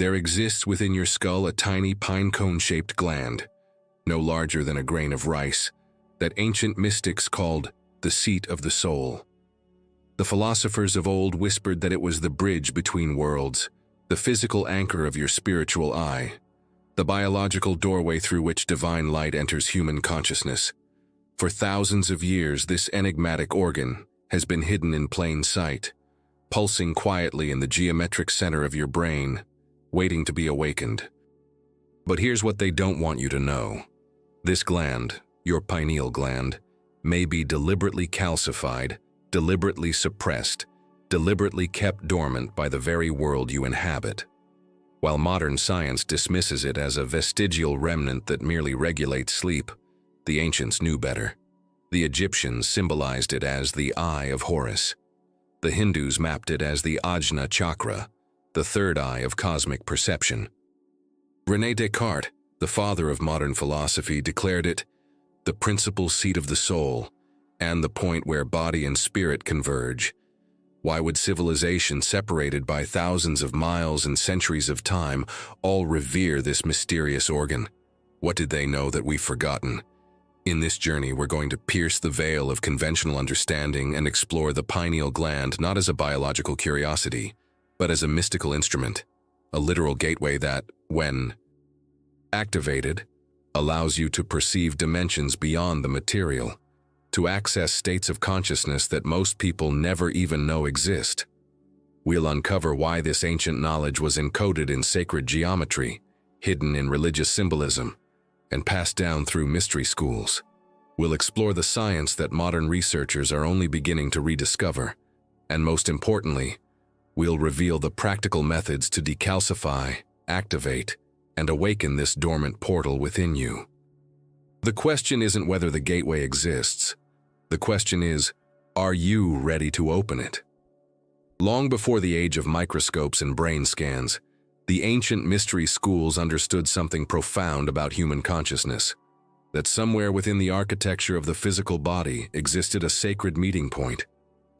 There exists within your skull a tiny pine-cone-shaped gland, no larger than a grain of rice, that ancient mystics called the seat of the soul. The philosophers of old whispered that it was the bridge between worlds, the physical anchor of your spiritual eye, the biological doorway through which divine light enters human consciousness. For thousands of years, this enigmatic organ has been hidden in plain sight, pulsing quietly in the geometric center of your brain, waiting to be awakened. But here's what they don't want you to know. This gland, your pineal gland, may be deliberately calcified, deliberately suppressed, deliberately kept dormant by the very world you inhabit. While modern science dismisses it as a vestigial remnant that merely regulates sleep, the ancients knew better. The Egyptians symbolized it as the Eye of Horus. The Hindus mapped it as the Ajna chakra, the third eye of cosmic perception. René Descartes, the father of modern philosophy, declared it the principal seat of the soul and the point where body and spirit converge. Why would civilization separated by thousands of miles and centuries of time all revere this mysterious organ? What did they know that we've forgotten? In this journey, we're going to pierce the veil of conventional understanding and explore the pineal gland not as a biological curiosity, but as a mystical instrument, a literal gateway that, when activated, allows you to perceive dimensions beyond the material, to access states of consciousness that most people never even know exist. We'll uncover why this ancient knowledge was encoded in sacred geometry, hidden in religious symbolism, and passed down through mystery schools. We'll explore the science that modern researchers are only beginning to rediscover, and most importantly, we'll reveal the practical methods to decalcify, activate, and awaken this dormant portal within you. The question isn't whether the gateway exists. The question is, are you ready to open it? Long before the age of microscopes and brain scans, the ancient mystery schools understood something profound about human consciousness, that somewhere within the architecture of the physical body existed a sacred meeting point,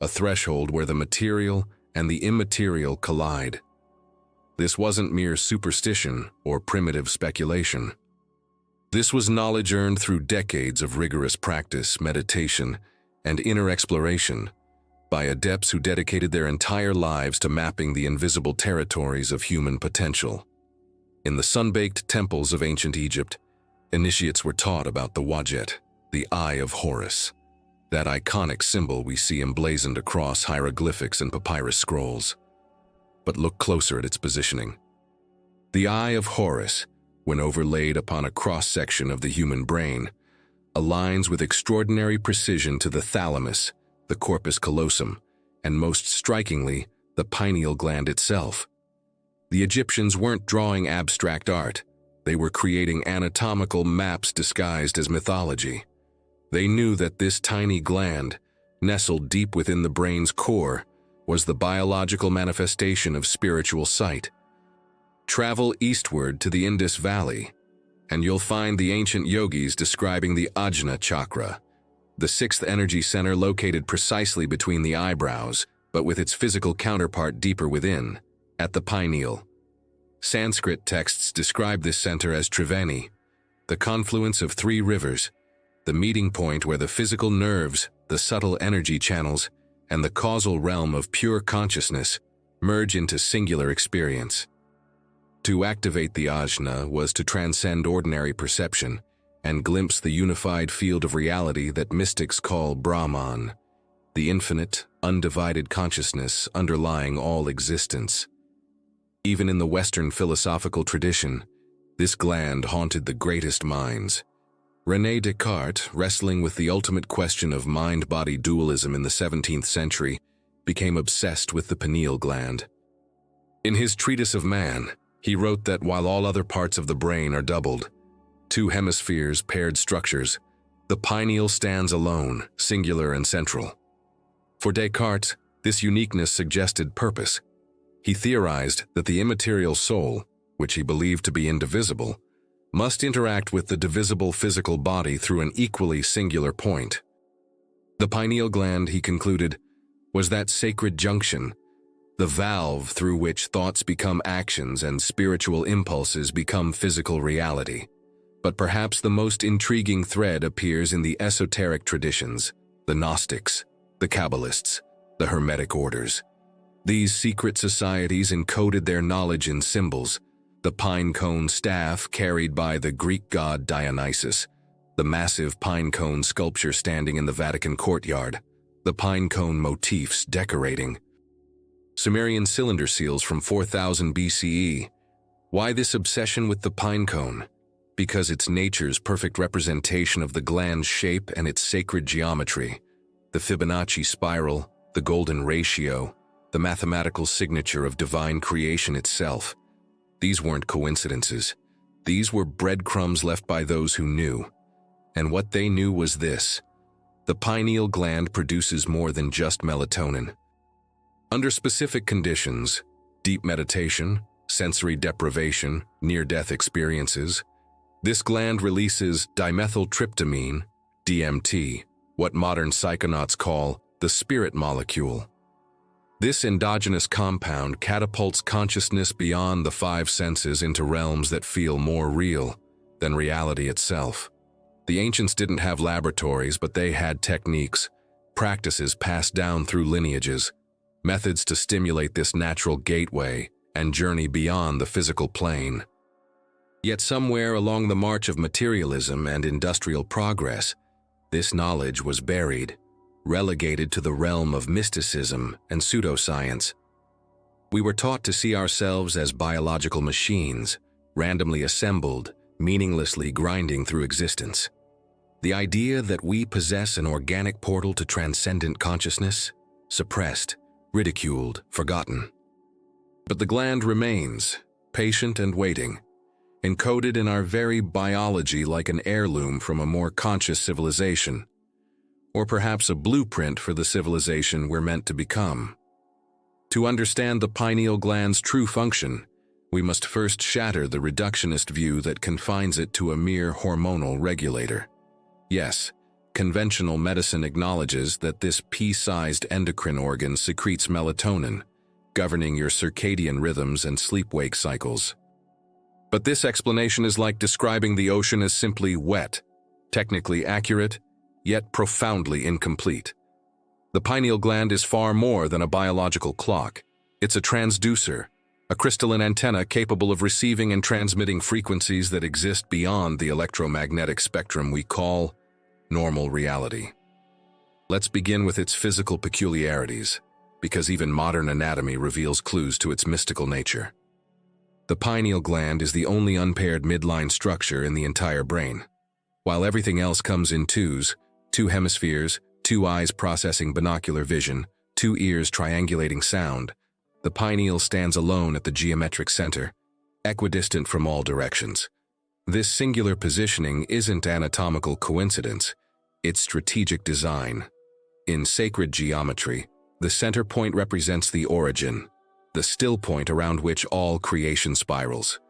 a threshold where the material and the immaterial collide. This wasn't mere superstition or primitive speculation. This was knowledge earned through decades of rigorous practice, meditation, and inner exploration by adepts who dedicated their entire lives to mapping the invisible territories of human potential. In the sun-baked temples of ancient Egypt, initiates were taught about the Wajet, the Eye of Horus, that iconic symbol we see emblazoned across hieroglyphics and papyrus scrolls. But look closer at its positioning. The Eye of Horus, when overlaid upon a cross-section of the human brain, aligns with extraordinary precision to the thalamus, the corpus callosum, and most strikingly, the pineal gland itself. The Egyptians weren't drawing abstract art. They were creating anatomical maps disguised as mythology. They knew that this tiny gland, nestled deep within the brain's core, was the biological manifestation of spiritual sight. Travel eastward to the Indus Valley, and you'll find the ancient yogis describing the Ajna chakra, the sixth energy center located precisely between the eyebrows, but with its physical counterpart deeper within, at the pineal. Sanskrit texts describe this center as Triveni, the confluence of three rivers, the meeting point where the physical nerves, the subtle energy channels, and the causal realm of pure consciousness merge into singular experience. To activate the ajna was to transcend ordinary perception and glimpse the unified field of reality that mystics call Brahman, the infinite, undivided consciousness underlying all existence. Even in the Western philosophical tradition, this gland haunted the greatest minds. René Descartes, wrestling with the ultimate question of mind-body dualism in the 17th century, became obsessed with the pineal gland. In his Treatise of Man, he wrote that while all other parts of the brain are doubled, two hemispheres, paired structures, the pineal stands alone, singular and central. For Descartes, this uniqueness suggested purpose. He theorized that the immaterial soul, which he believed to be indivisible, must interact with the divisible physical body through an equally singular point. The pineal gland, he concluded, was that sacred junction, the valve through which thoughts become actions and spiritual impulses become physical reality. But perhaps the most intriguing thread appears in the esoteric traditions, the Gnostics, the Kabbalists, the Hermetic orders. These secret societies encoded their knowledge in symbols: the pine cone staff carried by the Greek god Dionysus, the massive pine cone sculpture standing in the Vatican courtyard, the pine cone motifs decorating Sumerian cylinder seals from 4000 BCE. Why this obsession with the pine cone? Because it's nature's perfect representation of the gland's shape and its sacred geometry. The Fibonacci spiral, the golden ratio, the mathematical signature of divine creation itself. These weren't coincidences. These were breadcrumbs left by those who knew. And what they knew was this: the pineal gland produces more than just melatonin. Under specific conditions, deep meditation, sensory deprivation, near-death experiences, this gland releases dimethyltryptamine, DMT, what modern psychonauts call the spirit molecule. This endogenous compound catapults consciousness beyond the five senses into realms that feel more real than reality itself. The ancients didn't have laboratories, but they had techniques, practices passed down through lineages, methods to stimulate this natural gateway and journey beyond the physical plane. Yet somewhere along the march of materialism and industrial progress, this knowledge was buried, relegated to the realm of mysticism and pseudoscience. We were taught to see ourselves as biological machines, randomly assembled, meaninglessly grinding through existence. The idea that we possess an organic portal to transcendent consciousness, suppressed, ridiculed, forgotten. But the gland remains, patient and waiting, encoded in our very biology like an heirloom from a more conscious civilization, or perhaps a blueprint for the civilization we're meant to become. To understand the pineal gland's true function, we must first shatter the reductionist view that confines it to a mere hormonal regulator. Yes, conventional medicine acknowledges that this pea-sized endocrine organ secretes melatonin, governing your circadian rhythms and sleep-wake cycles. But this explanation is like describing the ocean as simply wet, technically accurate, yet profoundly incomplete. The pineal gland is far more than a biological clock. It's a transducer, a crystalline antenna capable of receiving and transmitting frequencies that exist beyond the electromagnetic spectrum we call normal reality. Let's begin with its physical peculiarities, because even modern anatomy reveals clues to its mystical nature. The pineal gland is the only unpaired midline structure in the entire brain. While everything else comes in twos, two hemispheres, two eyes processing binocular vision, two ears triangulating sound, the pineal stands alone at the geometric center, equidistant from all directions. This singular positioning isn't anatomical coincidence, it's strategic design. In sacred geometry, the center point represents the origin, the still point around which all creation spirals.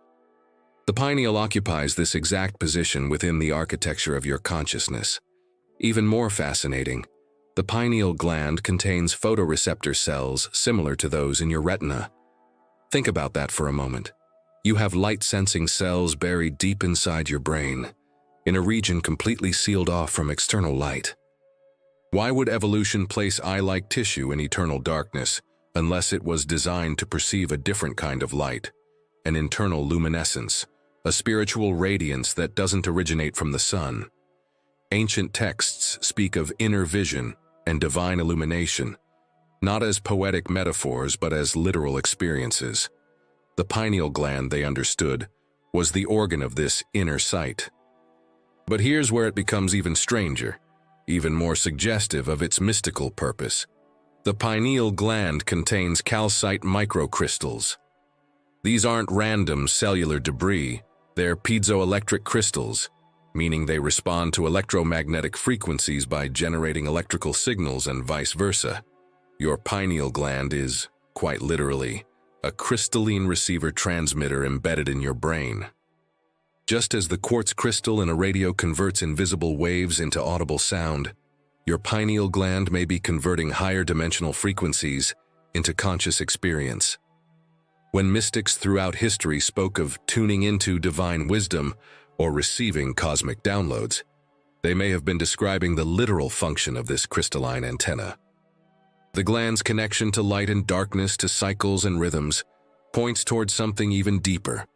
The pineal occupies this exact position within the architecture of your consciousness. Even more fascinating, the pineal gland contains photoreceptor cells similar to those in your retina. Think about that for a moment. You have light-sensing cells buried deep inside your brain, in a region completely sealed off from external light. Why would evolution place eye-like tissue in eternal darkness unless it was designed to perceive a different kind of light, an internal luminescence, a spiritual radiance that doesn't originate from the sun? Ancient texts speak of inner vision and divine illumination, not as poetic metaphors but as literal experiences. The pineal gland, they understood, was the organ of this inner sight. But here's where it becomes even stranger, even more suggestive of its mystical purpose. The pineal gland contains calcite microcrystals. These aren't random cellular debris, they're piezoelectric crystals, meaning they respond to electromagnetic frequencies by generating electrical signals and vice versa. Your pineal gland is, quite literally, a crystalline receiver transmitter embedded in your brain. Just as the quartz crystal in a radio converts invisible waves into audible sound, your pineal gland may be converting higher dimensional frequencies into conscious experience. When mystics throughout history spoke of tuning into divine wisdom or receiving cosmic downloads, they may have been describing the literal function of this crystalline antenna. The gland's connection to light and darkness, to cycles and rhythms, points towards something even deeper: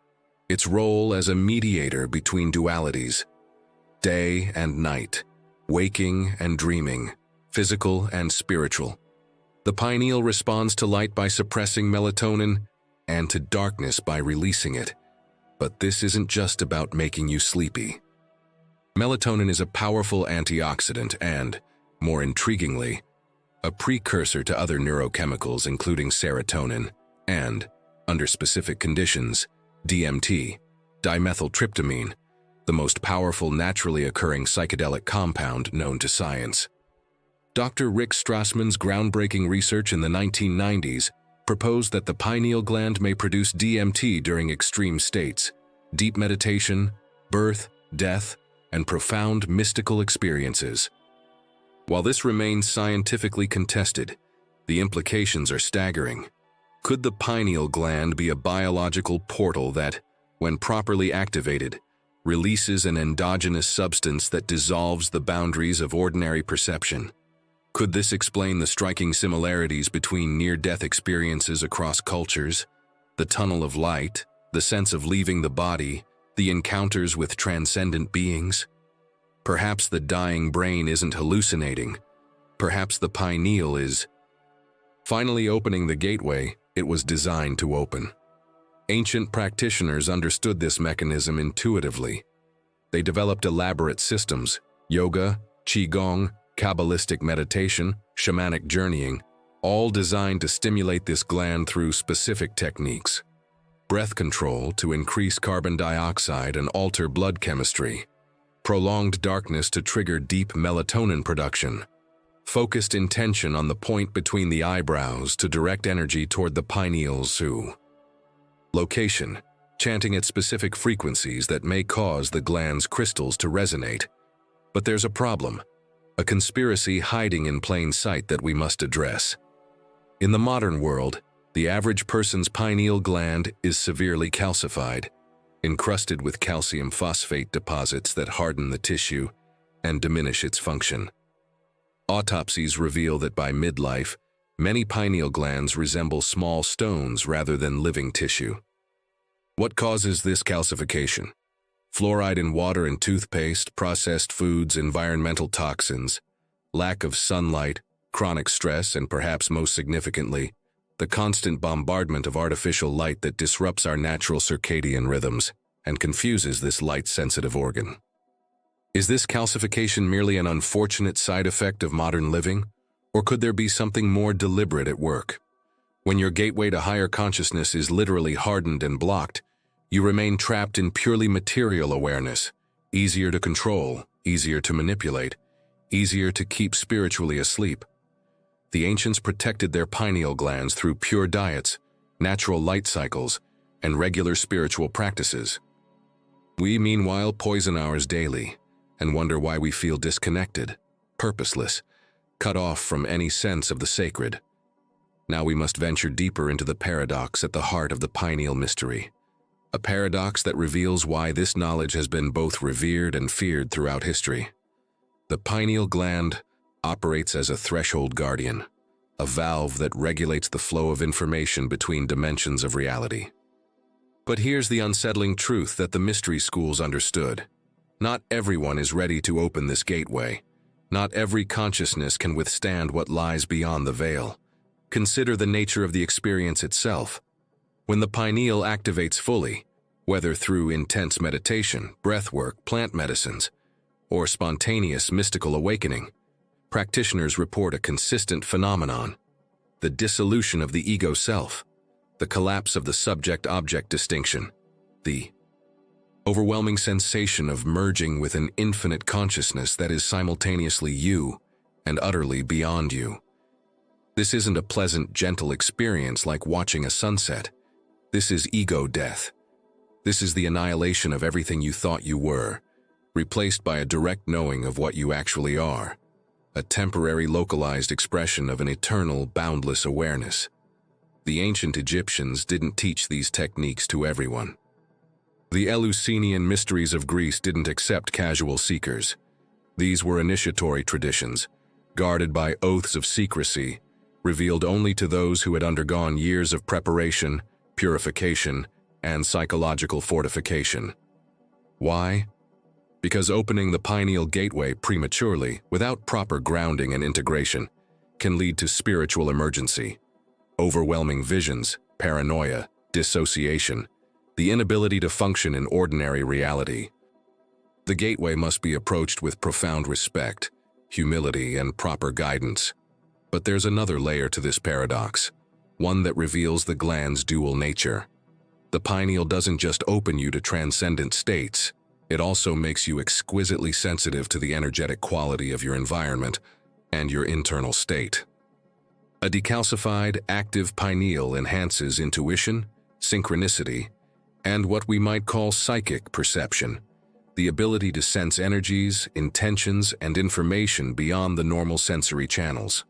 its role as a mediator between dualities, day and night, waking and dreaming, physical and spiritual. The pineal responds to light by suppressing melatonin and to darkness by releasing it. But this isn't just about making you sleepy. Melatonin is a powerful antioxidant and, more intriguingly, a precursor to other neurochemicals including serotonin and, under specific conditions, DMT, dimethyltryptamine, the most powerful naturally occurring psychedelic compound known to science. Dr. Rick Strassman's groundbreaking research in the 1990s proposed that the pineal gland may produce DMT during extreme states, deep meditation, birth, death, and profound mystical experiences. While this remains scientifically contested, the implications are staggering. Could the pineal gland be a biological portal that, when properly activated, releases an endogenous substance that dissolves the boundaries of ordinary perception? Could this explain the striking similarities between near-death experiences across cultures, the tunnel of light, the sense of leaving the body, the encounters with transcendent beings? Perhaps the dying brain isn't hallucinating. Perhaps the pineal is finally opening the gateway it was designed to open. Ancient practitioners understood this mechanism intuitively. They developed elaborate systems: yoga, qigong, Kabbalistic meditation, shamanic journeying, all designed to stimulate this gland through specific techniques. Breath control to increase carbon dioxide and alter blood chemistry. Prolonged darkness to trigger deep melatonin production. Focused intention on the point between the eyebrows to direct energy toward the pineal zoo. Location, chanting at specific frequencies that may cause the gland's crystals to resonate. But there's a problem. A conspiracy hiding in plain sight that we must address. In the modern world, the average person's pineal gland is severely calcified, encrusted with calcium phosphate deposits that harden the tissue and diminish its function. Autopsies reveal that by midlife, many pineal glands resemble small stones rather than living tissue. What causes this calcification? Fluoride in water and toothpaste, processed foods, environmental toxins, lack of sunlight, chronic stress, and perhaps most significantly, the constant bombardment of artificial light that disrupts our natural circadian rhythms and confuses this light-sensitive organ. Is this calcification merely an unfortunate side effect of modern living, or could there be something more deliberate at work? When your gateway to higher consciousness is literally hardened and blocked, you remain trapped in purely material awareness, easier to control, easier to manipulate, easier to keep spiritually asleep. The ancients protected their pineal glands through pure diets, natural light cycles, and regular spiritual practices. We, meanwhile, poison ours daily and wonder why we feel disconnected, purposeless, cut off from any sense of the sacred. Now we must venture deeper into the paradox at the heart of the pineal mystery. A paradox that reveals why this knowledge has been both revered and feared throughout history. The pineal gland operates as a threshold guardian, a valve that regulates the flow of information between dimensions of reality. But here's the unsettling truth that the mystery schools understood. Not everyone is ready to open this gateway. Not every consciousness can withstand what lies beyond the veil. Consider the nature of the experience itself. When the pineal activates fully, whether through intense meditation, breathwork, plant medicines, or spontaneous mystical awakening, practitioners report a consistent phenomenon: the dissolution of the ego self, the collapse of the subject-object distinction, the overwhelming sensation of merging with an infinite consciousness that is simultaneously you and utterly beyond you. This isn't a pleasant, gentle experience like watching a sunset. This is ego death. This is the annihilation of everything you thought you were, replaced by a direct knowing of what you actually are, a temporary localized expression of an eternal, boundless awareness. The ancient Egyptians didn't teach these techniques to everyone. The Eleusinian mysteries of Greece didn't accept casual seekers. These were initiatory traditions, guarded by oaths of secrecy, revealed only to those who had undergone years of preparation, purification, and psychological fortification. Why? Because opening the pineal gateway prematurely, without proper grounding and integration, can lead to spiritual emergency, overwhelming visions, paranoia, dissociation, the inability to function in ordinary reality. The gateway must be approached with profound respect, humility, and proper guidance. But there's another layer to this paradox, one that reveals the gland's dual nature. The pineal doesn't just open you to transcendent states, it also makes you exquisitely sensitive to the energetic quality of your environment and your internal state. A decalcified, active pineal enhances intuition, synchronicity, and what we might call psychic perception, the ability to sense energies, intentions, and information beyond the normal sensory channels.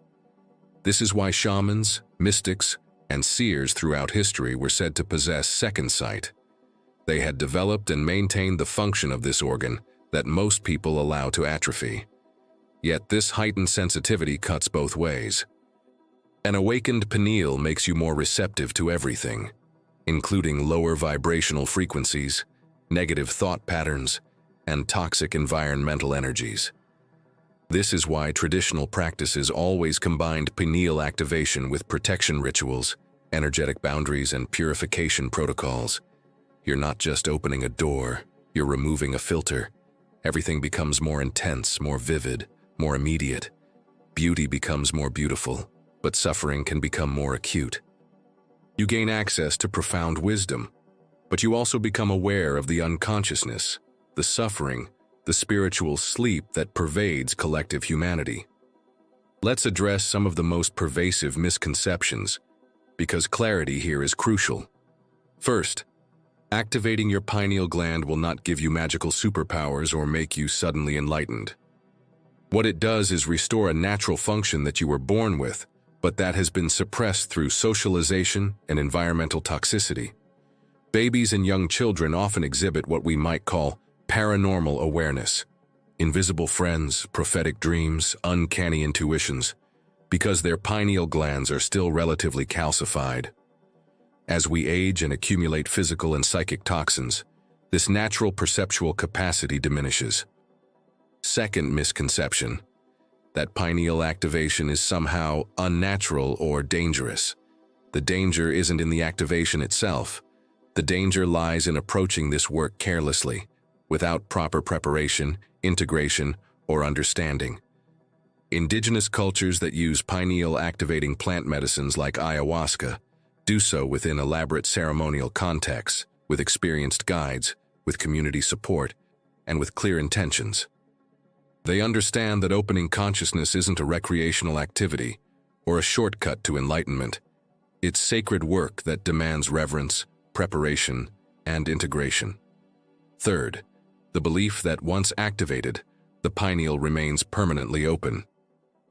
This is why shamans, mystics, and seers throughout history were said to possess second sight. They had developed and maintained the function of this organ that most people allow to atrophy. Yet this heightened sensitivity cuts both ways. An awakened pineal makes you more receptive to everything, including lower vibrational frequencies, negative thought patterns, and toxic environmental energies. This is why traditional practices always combined pineal activation with protection rituals, energetic boundaries, and purification protocols. You're not just opening a door, you're removing a filter. Everything becomes more intense, more vivid, more immediate. Beauty becomes more beautiful, but suffering can become more acute. You gain access to profound wisdom, but you also become aware of the unconsciousness, the suffering, the spiritual sleep that pervades collective humanity. Let's address some of the most pervasive misconceptions, because clarity here is crucial. First, activating your pineal gland will not give you magical superpowers or make you suddenly enlightened. What it does is restore a natural function that you were born with, but that has been suppressed through socialization and environmental toxicity. Babies and young children often exhibit what we might call paranormal awareness, invisible friends, prophetic dreams, uncanny intuitions, because their pineal glands are still relatively calcified. As we age and accumulate physical and psychic toxins, this natural perceptual capacity diminishes. Second misconception, that pineal activation is somehow unnatural or dangerous. The danger isn't in the activation itself. The danger lies in approaching this work carelessly, without proper preparation, integration, or understanding. Indigenous cultures that use pineal-activating plant medicines like ayahuasca do so within elaborate ceremonial contexts, with experienced guides, with community support, and with clear intentions. They understand that opening consciousness isn't a recreational activity or a shortcut to enlightenment. It's sacred work that demands reverence, preparation, and integration. Third, the belief that once activated, the pineal remains permanently open.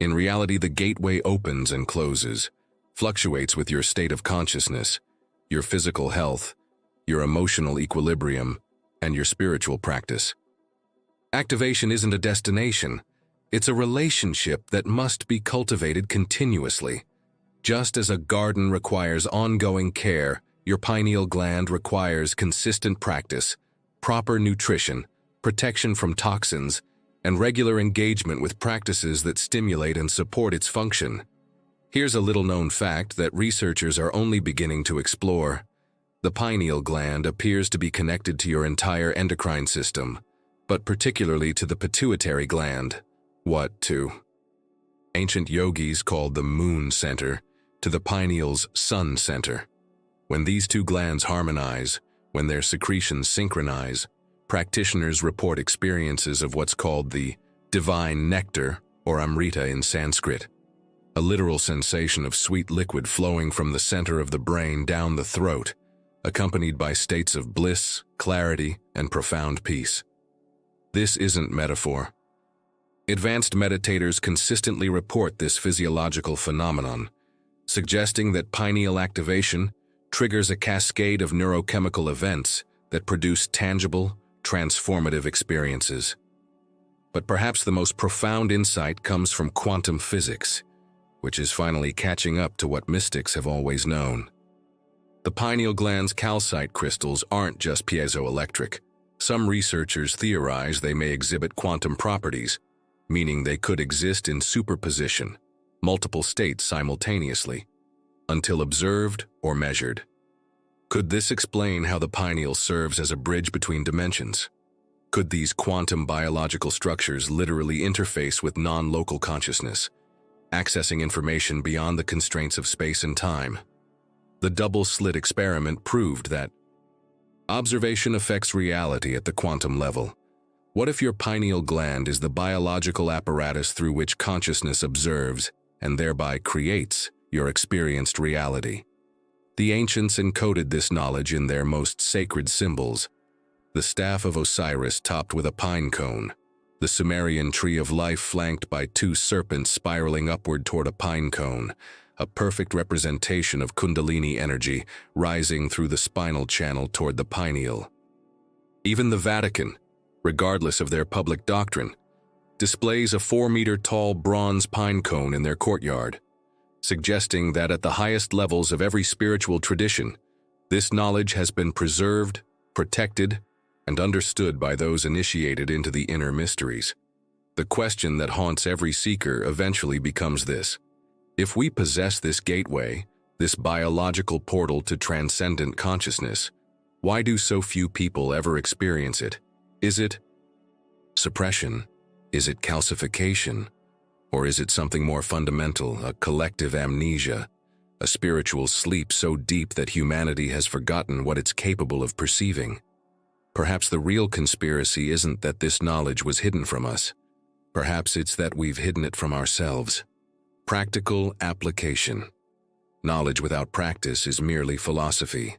In reality, the gateway opens and closes, fluctuates with your state of consciousness, your physical health, your emotional equilibrium, and your spiritual practice. Activation isn't a destination, it's a relationship that must be cultivated continuously. Just as a garden requires ongoing care, your pineal gland requires consistent practice, proper nutrition, protection from toxins, and regular engagement with practices that stimulate and support its function. Here's a little-known fact that researchers are only beginning to explore. The pineal gland appears to be connected to your entire endocrine system, but particularly to the pituitary gland. What to? Ancient yogis called the moon center to the pineal's sun center. When these two glands harmonize, when their secretions synchronize, practitioners report experiences of what's called the divine nectar, or amrita in Sanskrit, a literal sensation of sweet liquid flowing from the center of the brain down the throat, accompanied by states of bliss, clarity, and profound peace. This isn't metaphor. Advanced meditators consistently report this physiological phenomenon. suggesting that pineal activation triggers a cascade of neurochemical events that produce tangible, transformative experiences. But perhaps the most profound insight comes from quantum physics, which is finally catching up to what mystics have always known. The pineal gland's calcite crystals aren't just piezoelectric. Some researchers theorize they may exhibit quantum properties, meaning they could exist in superposition, multiple states simultaneously, until observed or measured. Could this explain how the pineal serves as a bridge between dimensions? Could these quantum biological structures literally interface with non-local consciousness, accessing information beyond the constraints of space and time? The double-slit experiment proved that observation affects reality at the quantum level. What if your pineal gland is the biological apparatus through which consciousness observes and thereby creates your experienced reality? The ancients encoded this knowledge in their most sacred symbols: the staff of Osiris topped with a pine cone, the Sumerian tree of life flanked by two serpents spiraling upward toward a pine cone, a perfect representation of Kundalini energy rising through the spinal channel toward the pineal. Even the Vatican, regardless of their public doctrine, displays a 4-meter-tall bronze pine cone in their courtyard, suggesting that at the highest levels of every spiritual tradition, this knowledge has been preserved, protected, and understood by those initiated into the inner mysteries. The question that haunts every seeker eventually becomes this: if we possess this gateway, this biological portal to transcendent consciousness, why do so few people ever experience it? Is it suppression? Is it calcification? Or is it something more fundamental, a collective amnesia, a spiritual sleep so deep that humanity has forgotten what it's capable of perceiving? Perhaps the real conspiracy isn't that this knowledge was hidden from us. Perhaps it's that we've hidden it from ourselves. Practical application. Knowledge without practice is merely philosophy.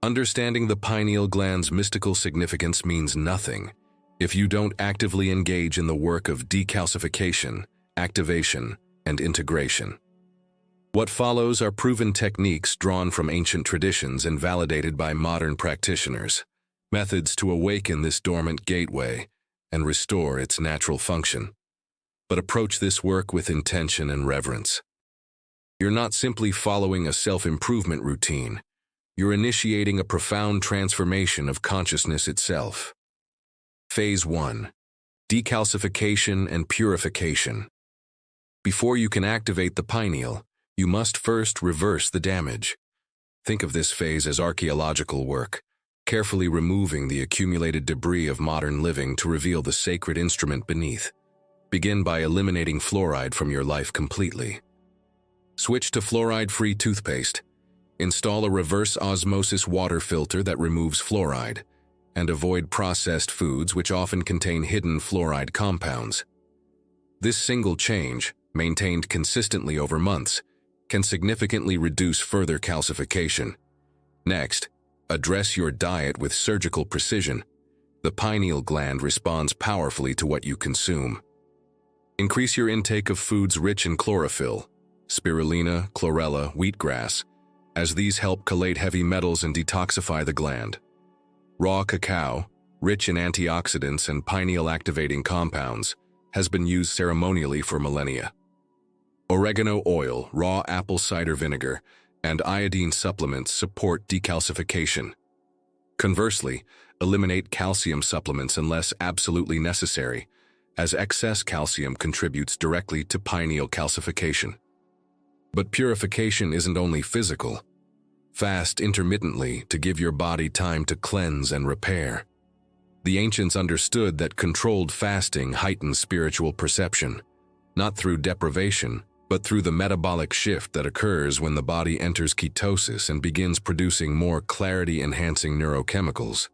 Understanding the pineal gland's mystical significance means nothing if you don't actively engage in the work of decalcification, activation, and integration. What follows are proven techniques drawn from ancient traditions and validated by modern practitioners, methods to awaken this dormant gateway and restore its natural function. But approach this work with intention and reverence. You're not simply following a self-improvement routine. You're initiating a profound transformation of consciousness itself. Phase 1. Decalcification and purification. Before you can activate the pineal, you must first reverse the damage. Think of this phase as archaeological work, carefully removing the accumulated debris of modern living to reveal the sacred instrument beneath. Begin by eliminating fluoride from your life completely. Switch to fluoride-free toothpaste. Install a reverse osmosis water filter that removes fluoride, and avoid processed foods which often contain hidden fluoride compounds. This single change, maintained consistently over months, can significantly reduce further calcification. Next, address your diet with surgical precision. The pineal gland responds powerfully to what you consume. Increase your intake of foods rich in chlorophyll, spirulina, chlorella, wheatgrass, as these help chelate heavy metals and detoxify the gland. Raw cacao, rich in antioxidants and pineal-activating compounds, has been used ceremonially for millennia. Oregano oil, raw apple cider vinegar, and iodine supplements support decalcification. Conversely, eliminate calcium supplements unless absolutely necessary, as excess calcium contributes directly to pineal calcification. But purification isn't only physical. Fast intermittently to give your body time to cleanse and repair. The ancients understood that controlled fasting heightens spiritual perception, not through deprivation, but through the metabolic shift that occurs when the body enters ketosis and begins producing more clarity-enhancing neurochemicals.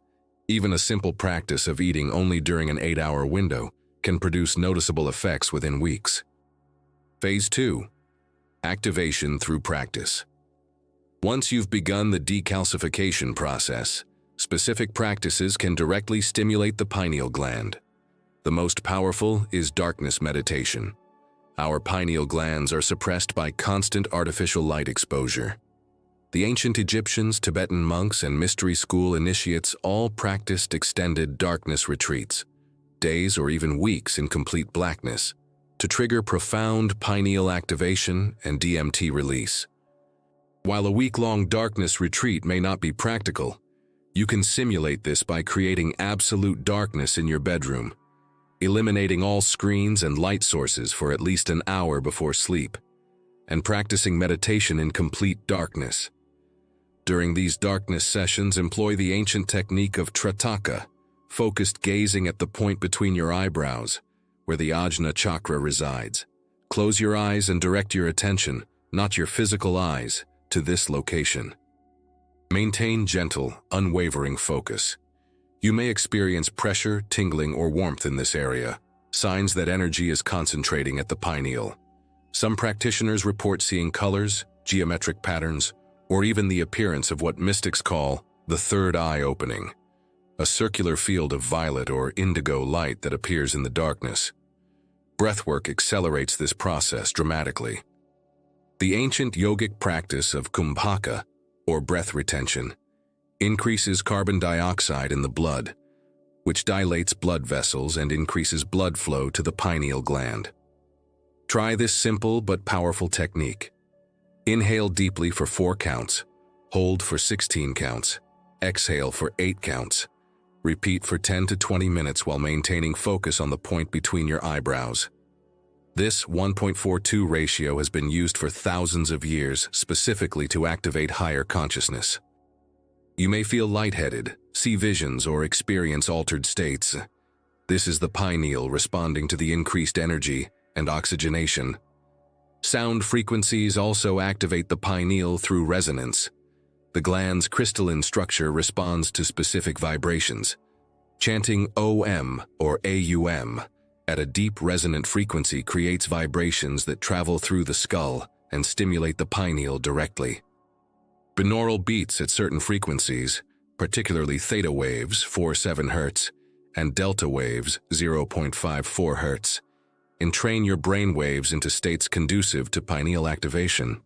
Even a simple practice of eating only during an 8-hour window can produce noticeable effects within weeks. Phase 2. Activation through practice. Once you've begun the decalcification process, specific practices can directly stimulate the pineal gland. The most powerful is darkness meditation, Our pineal glands are suppressed by constant artificial light exposure. The ancient Egyptians, Tibetan monks, and mystery school initiates all practiced extended darkness retreats, days or even weeks in complete blackness, to trigger profound pineal activation and DMT release. While a week-long darkness retreat may not be practical, you can simulate this by creating absolute darkness in your bedroom, eliminating all screens and light sources for at least an hour before sleep, and practicing meditation in complete darkness. During these darkness sessions, employ the ancient technique of trataka, focused gazing at the point between your eyebrows, where the Ajna chakra resides. Close your eyes and direct your attention, not your physical eyes, to this location. Maintain gentle, unwavering focus. You may experience pressure, tingling, or warmth in this area, signs that energy is concentrating at the pineal. Some practitioners report seeing colors, geometric patterns, or even the appearance of what mystics call the third eye opening, a circular field of violet or indigo light that appears in the darkness. Breathwork accelerates this process dramatically. The ancient yogic practice of kumbhaka, or breath retention, increases carbon dioxide in the blood, which dilates blood vessels and increases blood flow to the pineal gland. Try this simple but powerful technique. Inhale deeply for 4 counts, hold for 16 counts, exhale for 8 counts. Repeat for 10 to 20 minutes while maintaining focus on the point between your eyebrows. This 1.42 ratio has been used for thousands of years specifically to activate higher consciousness. You may feel lightheaded, see visions, or experience altered states. This is the pineal responding to the increased energy and oxygenation. Sound frequencies also activate the pineal through resonance. The gland's crystalline structure responds to specific vibrations. Chanting OM or AUM at a deep resonant frequency creates vibrations that travel through the skull and stimulate the pineal directly. Binaural beats at certain frequencies, particularly theta waves 4.7 Hz and delta waves 0.54 Hz, entrain your brain waves into states conducive to pineal activation.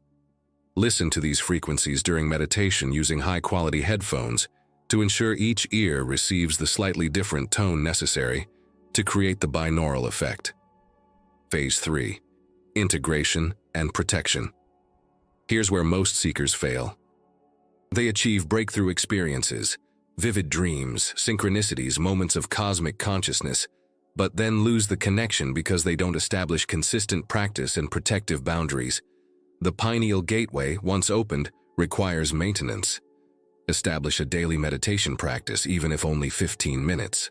Listen to these frequencies during meditation using high-quality headphones to ensure each ear receives the slightly different tone necessary to create the binaural effect. Phase 3. Integration and protection. Here's where most seekers fail. They achieve breakthrough experiences, vivid dreams, synchronicities, moments of cosmic consciousness, but then lose the connection because they don't establish consistent practice and protective boundaries. The pineal gateway, once opened, requires maintenance. Establish a daily meditation practice, even if only 15 minutes.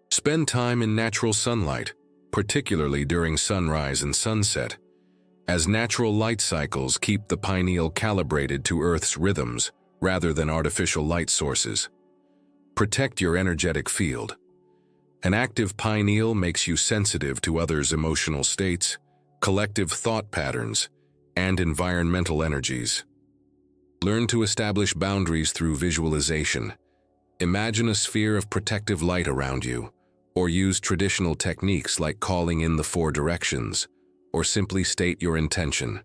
Spend time in natural sunlight, particularly during sunrise and sunset, as natural light cycles keep the pineal calibrated to Earth's rhythms rather than artificial light sources. Protect your energetic field. An active pineal makes you sensitive to others' emotional states, collective thought patterns, and environmental energies. Learn to establish boundaries through visualization. Imagine a sphere of protective light around you, or use traditional techniques like calling in the 4 directions, or simply state your intention.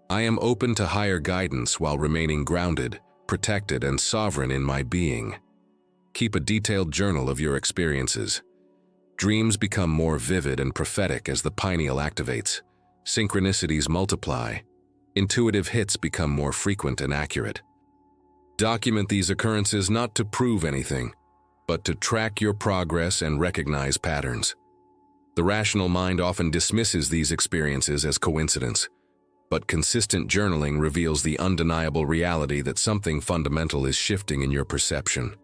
I am open to higher guidance while remaining grounded, protected, and sovereign in my being. Keep a detailed journal of your experiences. Dreams become more vivid and prophetic as the pineal activates. Synchronicities multiply. Intuitive hits become more frequent and accurate. Document these occurrences not to prove anything, but to track your progress and recognize patterns. The rational mind often dismisses these experiences as coincidence, but consistent journaling reveals the undeniable reality that something fundamental is shifting in your perception.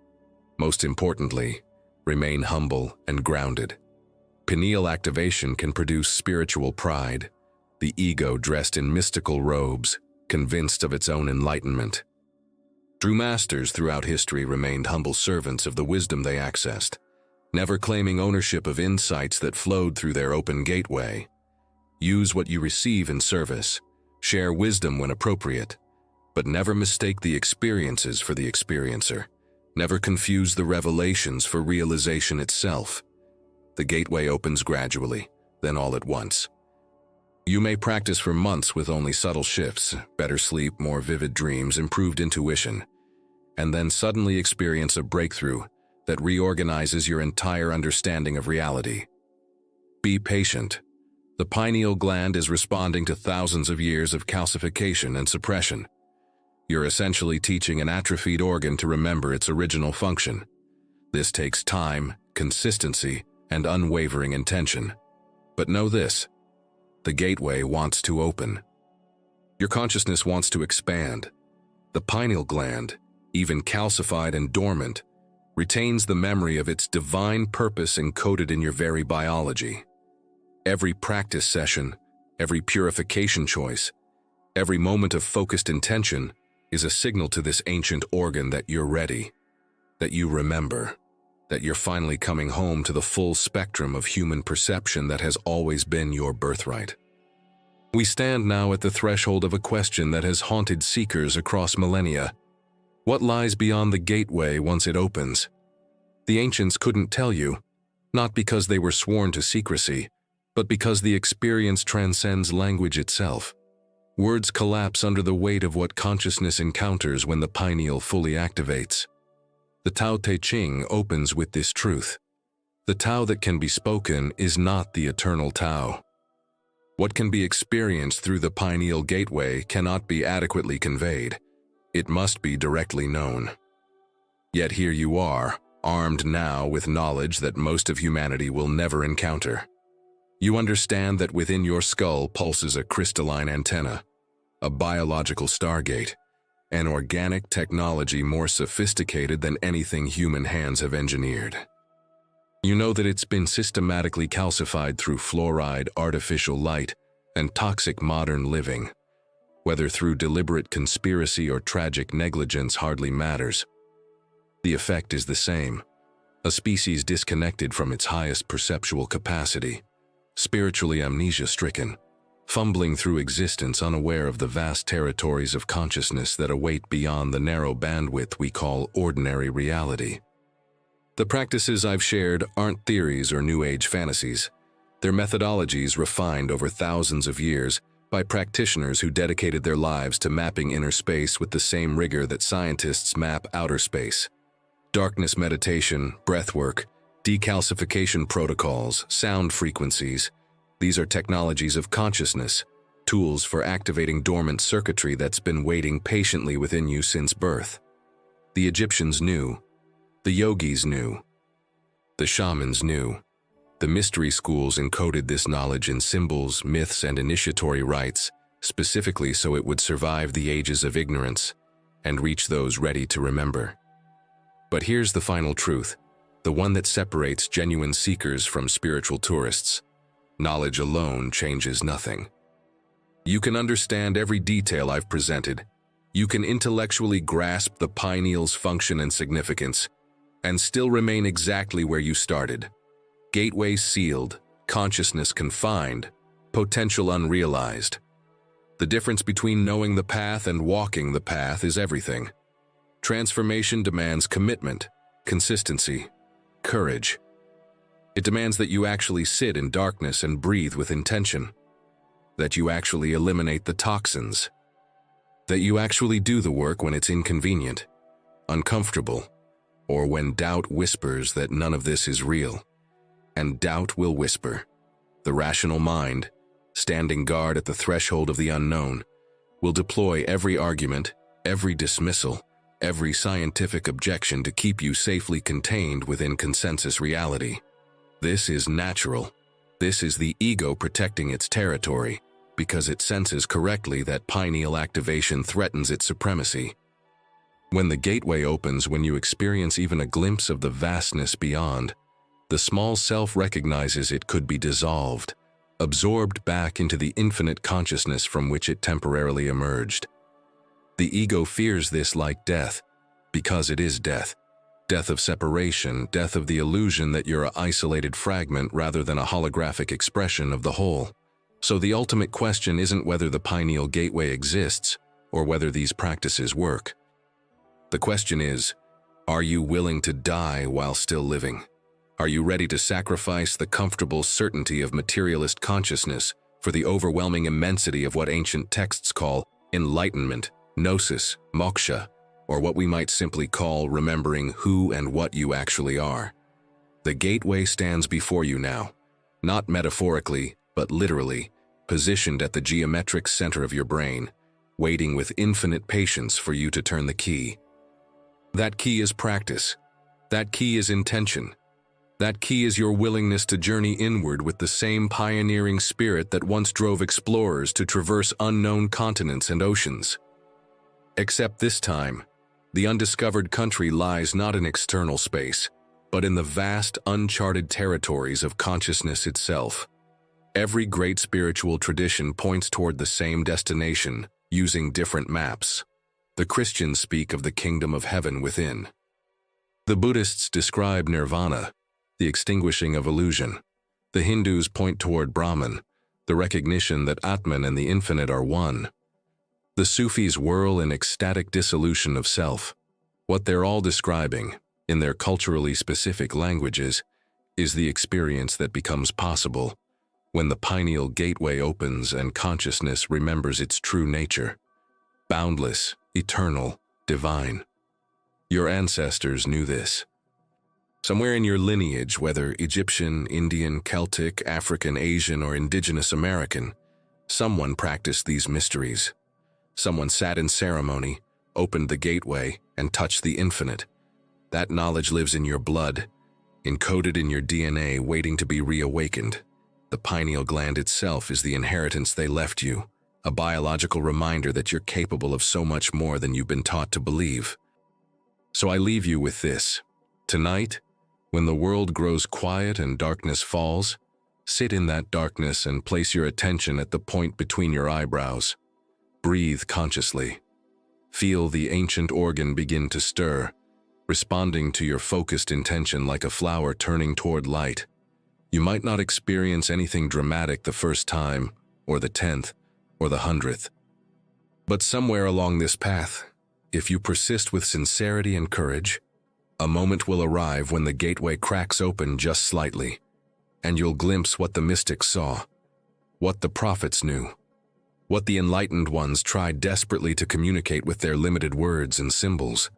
Most importantly, remain humble and grounded. Pineal activation can produce spiritual pride, the ego dressed in mystical robes, convinced of its own enlightenment. True masters throughout history remained humble servants of the wisdom they accessed, never claiming ownership of insights that flowed through their open gateway. Use what you receive in service, share wisdom when appropriate, but never mistake the experiences for the experiencer. Never confuse the revelations for realization itself. The gateway opens gradually, then all at once. You may practice for months with only subtle shifts, better sleep, more vivid dreams, improved intuition, and then suddenly experience a breakthrough that reorganizes your entire understanding of reality. Be patient. The pineal gland is responding to thousands of years of calcification and suppression. You're essentially teaching an atrophied organ to remember its original function. This takes time, consistency, and unwavering intention. But know this: the gateway wants to open. Your consciousness wants to expand. The pineal gland, even calcified and dormant, retains the memory of its divine purpose encoded in your very biology. Every practice session, every purification choice, every moment of focused intention is a signal to this ancient organ that you're ready, that you remember, that you're finally coming home to the full spectrum of human perception that has always been your birthright. We stand now at the threshold of a question that has haunted seekers across millennia. What lies beyond the gateway once it opens? The ancients couldn't tell you, not because they were sworn to secrecy, but because the experience transcends language itself. Words collapse under the weight of what consciousness encounters when the pineal fully activates. The Tao Te Ching opens with this truth: the Tao that can be spoken is not the eternal Tao. What can be experienced through the pineal gateway cannot be adequately conveyed. It must be directly known. Yet here you are, armed now with knowledge that most of humanity will never encounter. You understand that within your skull pulses a crystalline antenna, a biological stargate, an organic technology more sophisticated than anything human hands have engineered. You know that it's been systematically calcified through fluoride, artificial light, and toxic modern living. Whether through deliberate conspiracy or tragic negligence hardly matters. The effect is the same: a species disconnected from its highest perceptual capacity, spiritually amnesia-stricken, fumbling through existence unaware of the vast territories of consciousness that await beyond the narrow bandwidth we call ordinary reality. The practices I've shared aren't theories or New Age fantasies. They're methodologies refined over thousands of years by practitioners who dedicated their lives to mapping inner space with the same rigor that scientists map outer space. Darkness meditation, breathwork, decalcification protocols, sound frequencies. These are technologies of consciousness, tools for activating dormant circuitry that's been waiting patiently within you since birth. The Egyptians knew. The yogis knew. The shamans knew. The mystery schools encoded this knowledge in symbols, myths, and initiatory rites, specifically so it would survive the ages of ignorance and reach those ready to remember. But here's the final truth, the one that separates genuine seekers from spiritual tourists. Knowledge alone changes nothing. You can understand every detail I've presented. You can intellectually grasp the pineal's function and significance, and still remain exactly where you started. Gateway sealed, consciousness confined, potential unrealized. The difference between knowing the path and walking the path is everything. Transformation demands commitment, consistency, courage. It demands that you actually sit in darkness and breathe with intention, that you actually eliminate the toxins, that you actually do the work when it's inconvenient, uncomfortable, or when doubt whispers that none of this is real. And doubt will whisper. The rational mind, standing guard at the threshold of the unknown, will deploy every argument, every dismissal, every scientific objection to keep you safely contained within consensus reality. This is natural. This is the ego protecting its territory, because it senses correctly that pineal activation threatens its supremacy. When the gateway opens, when you experience even a glimpse of the vastness beyond, the small self recognizes it could be dissolved, absorbed back into the infinite consciousness from which it temporarily emerged. The ego fears this like death, because it is death. Death of separation, death of the illusion that you're an isolated fragment rather than a holographic expression of the whole. So the ultimate question isn't whether the pineal gateway exists or whether these practices work. The question is, are you willing to die while still living? Are you ready to sacrifice the comfortable certainty of materialist consciousness for the overwhelming immensity of what ancient texts call enlightenment, gnosis, moksha, or what we might simply call remembering who and what you actually are. The gateway stands before you now, not metaphorically, but literally, positioned at the geometric center of your brain, waiting with infinite patience for you to turn the key. That key is practice. That key is intention. That key is your willingness to journey inward with the same pioneering spirit that once drove explorers to traverse unknown continents and oceans. Except this time, the undiscovered country lies not in external space, but in the vast, uncharted territories of consciousness itself. Every great spiritual tradition points toward the same destination, using different maps. The Christians speak of the kingdom of heaven within. The Buddhists describe nirvana, the extinguishing of illusion. The Hindus point toward Brahman, the recognition that Atman and the infinite are one. The Sufis whirl in ecstatic dissolution of self. What they're all describing, in their culturally specific languages, is the experience that becomes possible when the pineal gateway opens and consciousness remembers its true nature. Boundless, eternal, divine. Your ancestors knew this. Somewhere in your lineage, whether Egyptian, Indian, Celtic, African, Asian, or indigenous American, someone practiced these mysteries. Someone sat in ceremony, opened the gateway, and touched the infinite. That knowledge lives in your blood, encoded in your DNA, waiting to be reawakened. The pineal gland itself is the inheritance they left you, a biological reminder that you're capable of so much more than you've been taught to believe. So I leave you with this. Tonight, when the world grows quiet and darkness falls, sit in that darkness and place your attention at the point between your eyebrows. Breathe consciously. Feel the ancient organ begin to stir, responding to your focused intention like a flower turning toward light. You might not experience anything dramatic the first time, or the 10th, or the 100th. But somewhere along this path, if you persist with sincerity and courage, a moment will arrive when the gateway cracks open just slightly, and you'll glimpse what the mystics saw, what the prophets knew, what the enlightened ones tried desperately to communicate with their limited words and symbols.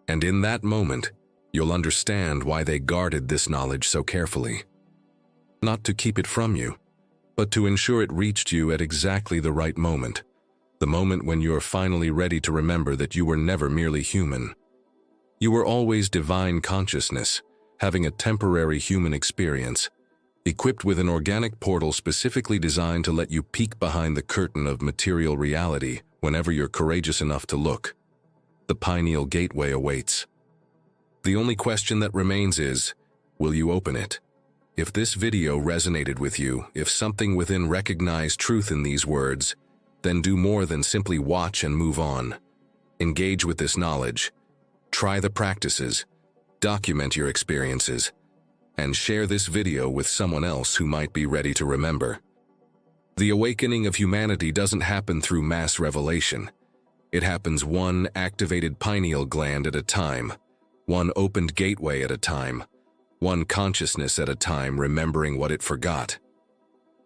And in that moment, you'll understand why they guarded this knowledge so carefully. Not to keep it from you, but to ensure it reached you at exactly the right moment, the moment when you're finally ready to remember that you were never merely human. You were always divine consciousness, having a temporary human experience, equipped with an organic portal specifically designed to let you peek behind the curtain of material reality whenever you're courageous enough to look. The pineal gateway awaits. The only question that remains is, will you open it? If this video resonated with you, if something within recognized truth in these words, then do more than simply watch and move on. Engage with this knowledge. Try the practices. Document your experiences. And share this video with someone else who might be ready to remember. The awakening of humanity doesn't happen through mass revelation. It happens one activated pineal gland at a time, one opened gateway at a time, one consciousness at a time, remembering what it forgot.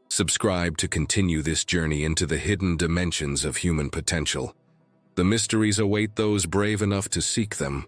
Subscribe to continue this journey into the hidden dimensions of human potential. The mysteries await those brave enough to seek them.